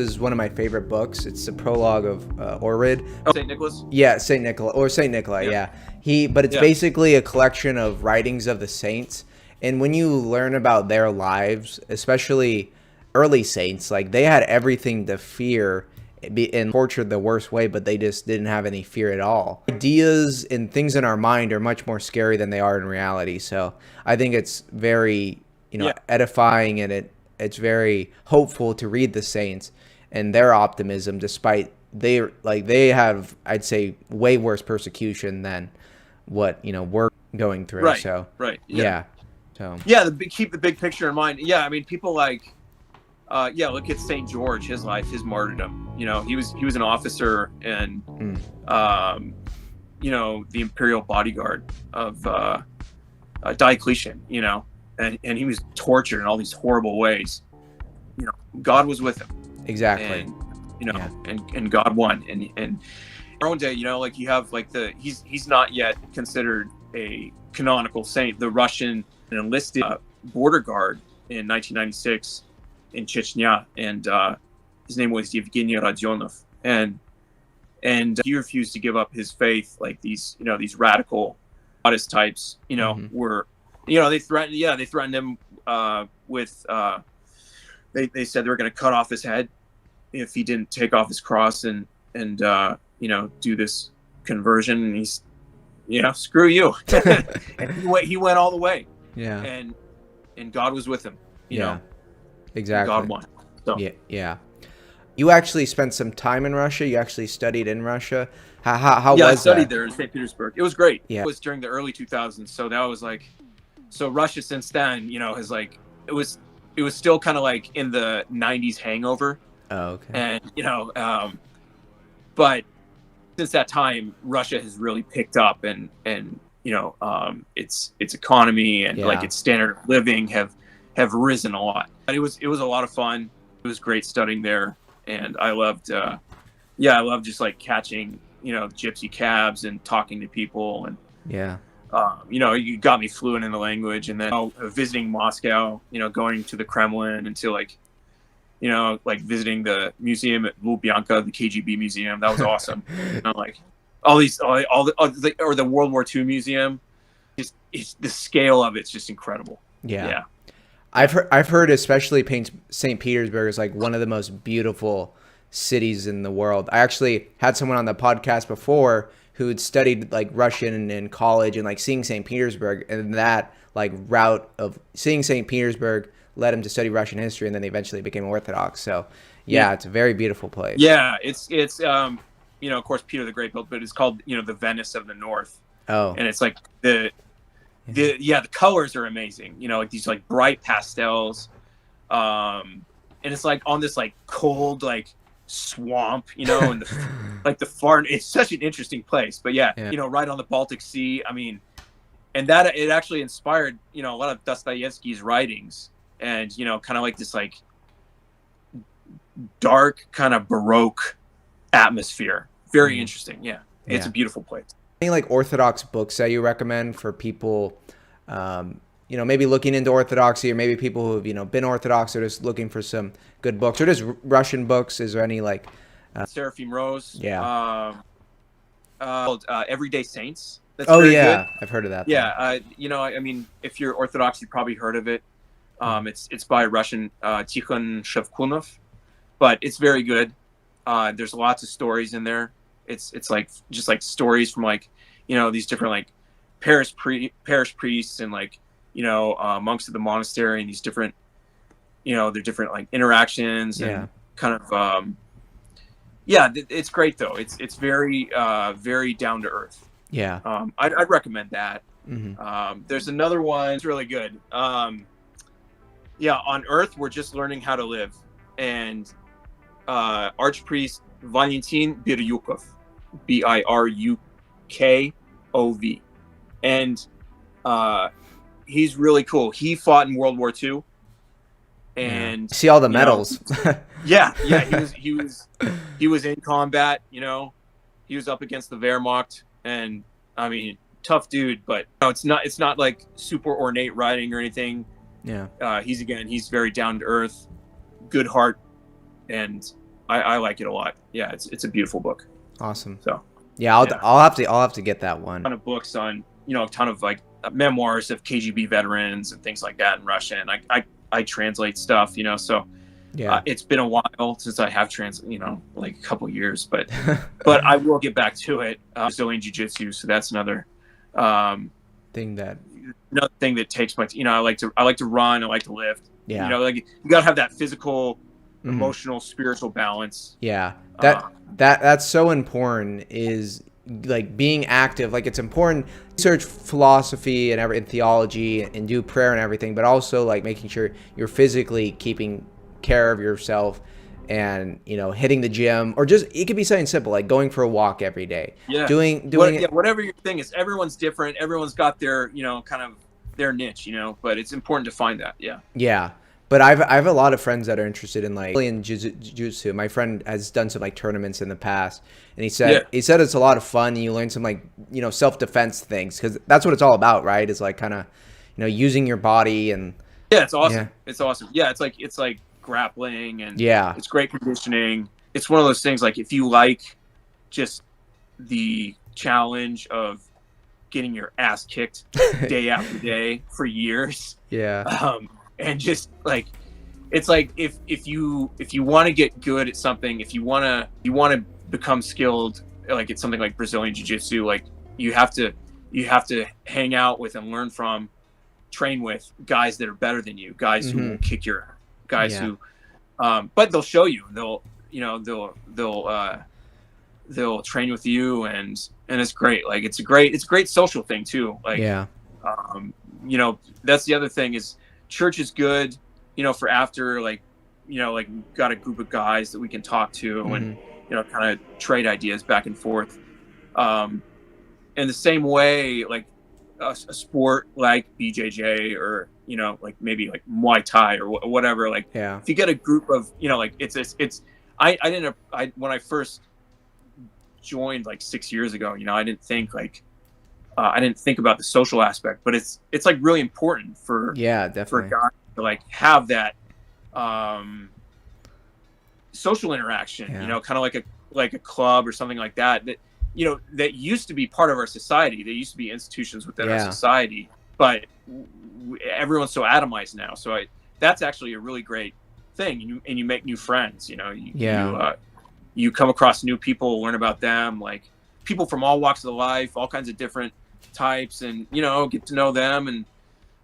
is one of my favorite books. It's the prologue of Orid. Oh, St. Nicholas? Yeah, Saint Nicola or Saint Nicola. Yeah, but it's basically a collection of writings of the saints. And when you learn about their lives, especially early saints, like they had everything to fear and tortured the worst way, but they just didn't have any fear at all. Ideas and things in our mind are much more scary than they are in reality. So I think it's very, edifying, and it's very hopeful to read the saints and their optimism, despite they have, I'd say, way worse persecution than what we're going through. Right. So right. yeah. So keep the big picture in mind. Yeah, I mean, people like, look at St. George, his life, his martyrdom. He was an officer and, the imperial bodyguard of Diocletian. And he was tortured in all these horrible ways. God was with him. Exactly. And, and God won. And our own day, like you have like he's not yet considered a canonical saint. The Russian enlisted border guard in 1996 in Chechnya, and his name was Yevgeny Rodionov, and he refused to give up his faith. Like these radical Protestant types, were, they threatened him with they said they were going to cut off his head if he didn't take off his cross and do this conversion. And he's, screw you. And he went all the way. Yeah. And God was with him. Exactly. God won. So. Yeah. You actually spent some time in Russia. You actually studied in Russia. How was that? I studied there in St. Petersburg. It was great. Yeah. It was during the early 2000s. So that was Russia since then, has it was still kind of like in the 90s hangover. Oh, okay. And, but since that time, Russia has really picked up and its economy and its standard of living have risen a lot. But it was a lot of fun. It was great studying there. And I loved, I loved just like catching, gypsy cabs and talking to people. And, you got me fluent in the language. And then visiting Moscow, going to the Kremlin and to visiting the museum at Lubyanka, the KGB museum. That was awesome. All the World War II museum. It's the scale of it's just incredible. Yeah. I've heard especially St. Petersburg is like one of the most beautiful cities in the world. I actually had someone on the podcast before who had studied like Russian in college, and like seeing St. Petersburg, and that like route of seeing St. Petersburg led him to study Russian history, and then they eventually became Orthodox. So it's a very beautiful place. Yeah, it's of course Peter the Great built, but it's called the Venice of the North. Oh, and it's like the colors are amazing. Like these like bright pastels, and it's like on this like cold like swamp, and the far. It's such an interesting place, but right on the Baltic Sea. I mean, and that it actually inspired a lot of Dostoevsky's writings, and kind of like this like dark kind of Baroque atmosphere. Very interesting. It's a beautiful place. Any like Orthodox books that you recommend for people, maybe looking into Orthodoxy, or maybe people who have been Orthodox or just looking for some good books, or just Russian books? Is there any like Seraphim Rose? Everyday Saints. That's good. I've heard of that. I mean, if you're Orthodox, you've probably heard of it. It's by a Russian, Tikhon Shevkunov, but it's very good. There's lots of stories in there. It's like just like stories from like these different like parish priests and like monks of the monastery, and these different their different like interactions and kind of it's great though. It's very very down to earth. I'd recommend that. There's another one. It's really good. On Earth We're Just Learning How to Live, and Archpriest Valentin Biryukov, Birukov, and he's really cool. He fought in World War II, and see all the medals. He was in combat. He was up against the Wehrmacht, and I mean, tough dude. But it's not like super ornate writing or anything. He's very down to earth, good heart, and I like it a lot. Yeah, it's a beautiful book. Awesome. So Yeah, I'll have to get that one. a ton of books on, a ton of like memoirs of KGB veterans and things like that in Russian. I translate stuff, so Yeah. it's been a while since I have like a couple years, but I will get back to it. Brazilian Jiu-Jitsu, so that's another thing that takes my I like to run, I like to lift. Yeah. Like you gotta have that physical, emotional, spiritual balance. Yeah. That's so important, is like being active. Like it's important to research philosophy and theology and do prayer and everything, but also like making sure you're physically keeping care of yourself and hitting the gym, or just it could be something simple like going for a walk every day. Yeah. Doing whatever your thing is. Everyone's different. Everyone's got their kind of their niche, but it's important to find that. Yeah. But I have a lot of friends that are interested in like Brazilian jiu-jitsu. My friend has done some like tournaments in the past, and he said it's a lot of fun. And you learn some like self-defense things, because that's what it's all about, right? It's like kind of using your body. And yeah, it's awesome. It's awesome. Yeah, it's like grappling, and it's great conditioning. It's one of those things, like if you like just the challenge of getting your ass kicked day after day for years. And just like, it's like if you want to get good at something, if you want to become skilled, like it's something like Brazilian Jiu-Jitsu, like you have to hang out with and learn from, train with guys that are better than you, guys who will kick your guys who but they'll show you, they'll train with you, and it's great. Like it's a great social thing too. Like that's the other thing is, church is good, for after, like, like got a group of guys that we can talk to and, kind of trade ideas back and forth. In the same way, like a sport like BJJ, or, like maybe like Muay Thai or whatever, like if you get a group of, like when I first joined like 6 years ago, I didn't think like, I didn't think about the social aspect, but it's like really important for definitely for guys to like have that social interaction, kind of like a club or something like that that used to be part of our society. They used to be institutions within our society, but everyone's so atomized now. So that's actually a really great thing, and you make new friends. You come across new people, learn about them, like people from all walks of life, all kinds of different types, and get to know them, and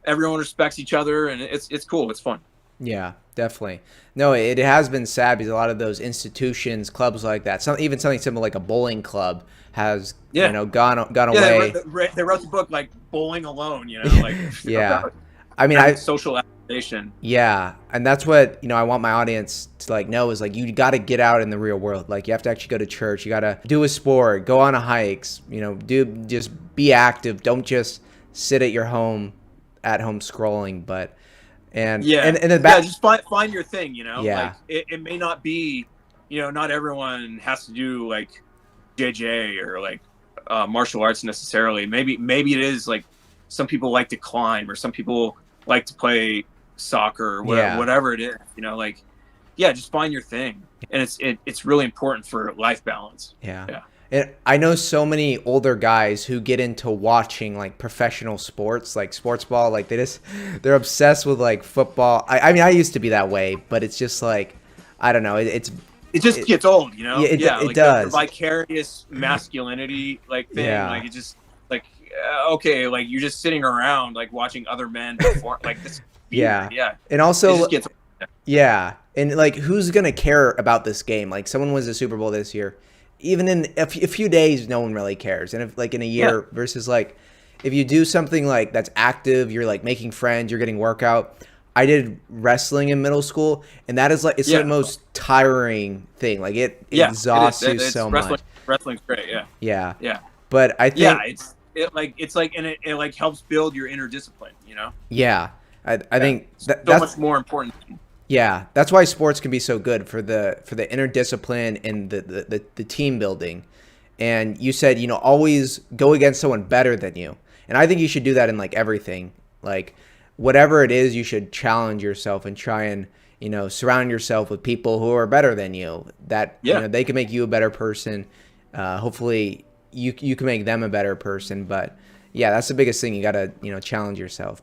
everyone respects each other, and it's cool, it's fun. Yeah, definitely. No, it has been sad, because a lot of those institutions, clubs like that, even something simple like a bowling club has gone away. They wrote the book like Bowling Alone, like I mean, social application. Yeah, and that's what I want my audience to like know, is like you got to get out in the real world. Like you have to actually go to church. You got to do a sport, go on a hikes. Just be active. Don't just sit at your home scrolling. But just find your thing. Like it may not be, not everyone has to do like JJ or like martial arts necessarily. Maybe it is like some people like to climb, or some people like to play soccer, or whatever it is, just find your thing. And it's really important for life balance. And I know so many older guys who get into watching like professional sports, like sports ball, like they're obsessed with like football. I mean, I used to be that way, but it's just like, I don't know, it just gets old, it does. The vicarious masculinity like thing, like it just like okay, like you're just sitting around like watching other men perform, like this. And also and like who's gonna care about this game? Like someone wins the Super Bowl this year, even in a few days, no one really cares. And if like in a year, versus like if you do something like that's active, you're like making friends, you're getting workout. I did wrestling in middle school, and that is like it's the most tiring thing. Like it exhausts you so much. Wrestling's great, yeah. But I think and it like helps build your inner discipline, I think that's much more important. Yeah, that's why sports can be so good for the inner discipline and the team building. And you said, always go against someone better than you. And I think you should do that in like everything. Like whatever it is, you should challenge yourself and try and, you know, surround yourself with people who are better than you, that you know, they can make you a better person. Hopefully you can make them a better person. But yeah, that's the biggest thing. You got to, you know, challenge yourself.